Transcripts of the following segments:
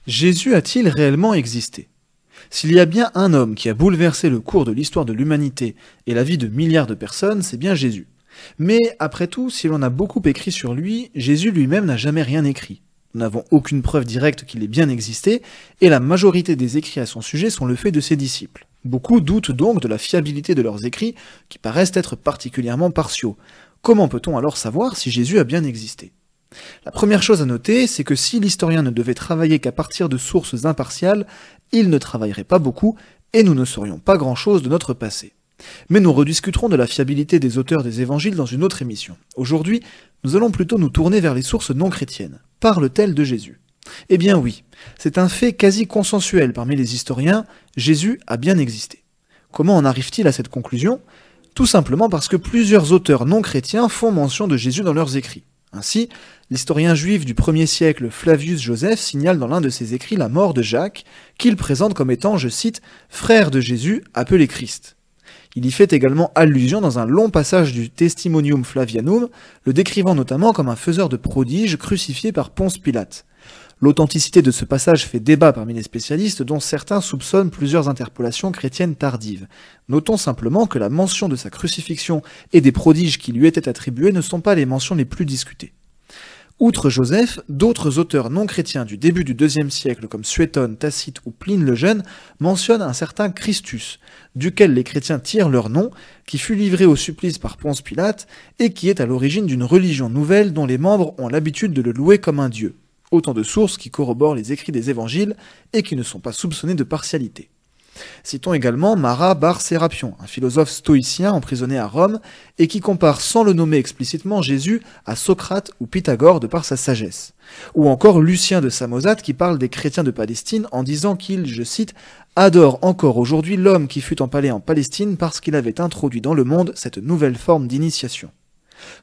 Jésus a-t-il réellement existé? S'il y a bien un homme qui a bouleversé le cours de l'histoire de l'humanité et la vie de milliards de personnes, c'est bien Jésus. Mais après tout, si l'on a beaucoup écrit sur lui, Jésus lui-même n'a jamais rien écrit. Nous n'avons aucune preuve directe qu'il ait bien existé, et la majorité des écrits à son sujet sont le fait de ses disciples. Beaucoup doutent donc de la fiabilité de leurs écrits, qui paraissent être particulièrement partiaux. Comment peut-on alors savoir si Jésus a bien existé? La première chose à noter, c'est que si l'historien ne devait travailler qu'à partir de sources impartiales, il ne travaillerait pas beaucoup et nous ne saurions pas grand-chose de notre passé. Mais nous rediscuterons de la fiabilité des auteurs des évangiles dans une autre émission. Aujourd'hui, nous allons plutôt nous tourner vers les sources non chrétiennes. Parlent-elles de Jésus? Eh bien oui, c'est un fait quasi consensuel parmi les historiens, Jésus a bien existé. Comment en arrive-t-il à cette conclusion? Tout simplement parce que plusieurs auteurs non chrétiens font mention de Jésus dans leurs écrits. Ainsi, l'historien juif du 1er siècle Flavius Joseph signale dans l'un de ses écrits la mort de Jacques, qu'il présente comme étant, je cite, « frère de Jésus, appelé Christ ». Il y fait également allusion dans un long passage du Testimonium Flavianum, le décrivant notamment comme un faiseur de prodiges crucifié par Ponce Pilate. L'authenticité de ce passage fait débat parmi les spécialistes, dont certains soupçonnent plusieurs interpolations chrétiennes tardives. Notons simplement que la mention de sa crucifixion et des prodiges qui lui étaient attribués ne sont pas les mentions les plus discutées. Outre Joseph, d'autres auteurs non chrétiens du début du IIe siècle comme Suétone, Tacite ou Pline le Jeune mentionnent un certain Christus, duquel les chrétiens tirent leur nom, qui fut livré au supplice par Ponce Pilate et qui est à l'origine d'une religion nouvelle dont les membres ont l'habitude de le louer comme un dieu. Autant de sources qui corroborent les écrits des évangiles et qui ne sont pas soupçonnées de partialité. Citons également Marat Bar Sérapion, un philosophe stoïcien emprisonné à Rome et qui compare sans le nommer explicitement Jésus à Socrate ou Pythagore de par sa sagesse. Ou encore Lucien de Samosate qui parle des chrétiens de Palestine en disant qu'il, je cite, « adore encore aujourd'hui l'homme qui fut empalé en Palestine parce qu'il avait introduit dans le monde cette nouvelle forme d'initiation ».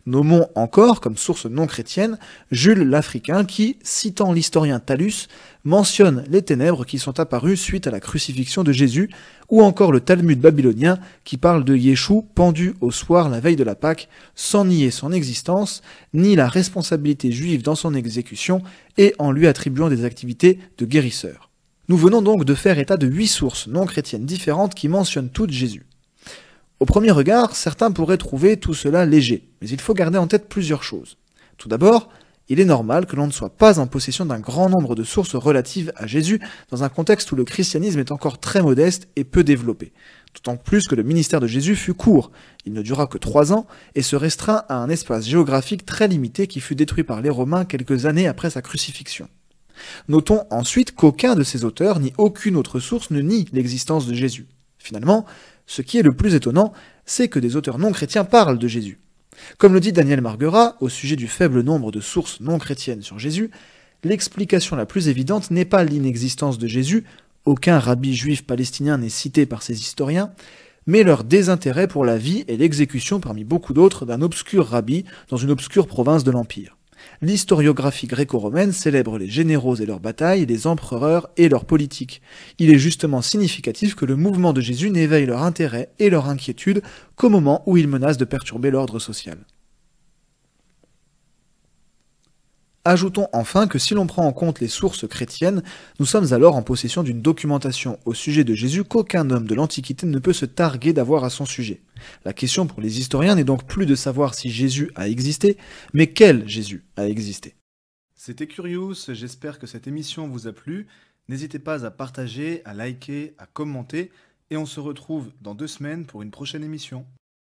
Nommons encore, comme source non chrétienne, Jules l'Africain qui, citant l'historien Thalus, mentionne les ténèbres qui sont apparues suite à la crucifixion de Jésus, ou encore le Talmud babylonien qui parle de Yeshua pendu au soir la veille de la Pâque, sans nier son existence, ni la responsabilité juive dans son exécution, et en lui attribuant des activités de guérisseur. Nous venons donc de faire état de 8 sources non chrétiennes différentes qui mentionnent toutes Jésus. Au premier regard, certains pourraient trouver tout cela léger, mais il faut garder en tête plusieurs choses. Tout d'abord, il est normal que l'on ne soit pas en possession d'un grand nombre de sources relatives à Jésus dans un contexte où le christianisme est encore très modeste et peu développé. D'autant plus que le ministère de Jésus fut court, il ne dura que 3 ans et se restreint à un espace géographique très limité qui fut détruit par les Romains quelques années après sa crucifixion. Notons ensuite qu'aucun de ces auteurs ni aucune autre source ne nie l'existence de Jésus. Finalement, ce qui est le plus étonnant, c'est que des auteurs non chrétiens parlent de Jésus. Comme le dit Daniel Marguerat, au sujet du faible nombre de sources non chrétiennes sur Jésus, l'explication la plus évidente n'est pas l'inexistence de Jésus, aucun rabbi juif palestinien n'est cité par ces historiens, mais leur désintérêt pour la vie et l'exécution parmi beaucoup d'autres d'un obscur rabbi dans une obscure province de l'Empire. L'historiographie gréco-romaine célèbre les généraux et leurs batailles, les empereurs et leurs politiques. Il est justement significatif que le mouvement de Jésus n'éveille leur intérêt et leur inquiétude qu'au moment où il menace de perturber l'ordre social. Ajoutons enfin que si l'on prend en compte les sources chrétiennes, nous sommes alors en possession d'une documentation au sujet de Jésus qu'aucun homme de l'Antiquité ne peut se targuer d'avoir à son sujet. La question pour les historiens n'est donc plus de savoir si Jésus a existé, mais quel Jésus a existé. C'était Curious, j'espère que cette émission vous a plu. N'hésitez pas à partager, à liker, à commenter, et on se retrouve dans 2 semaines pour une prochaine émission.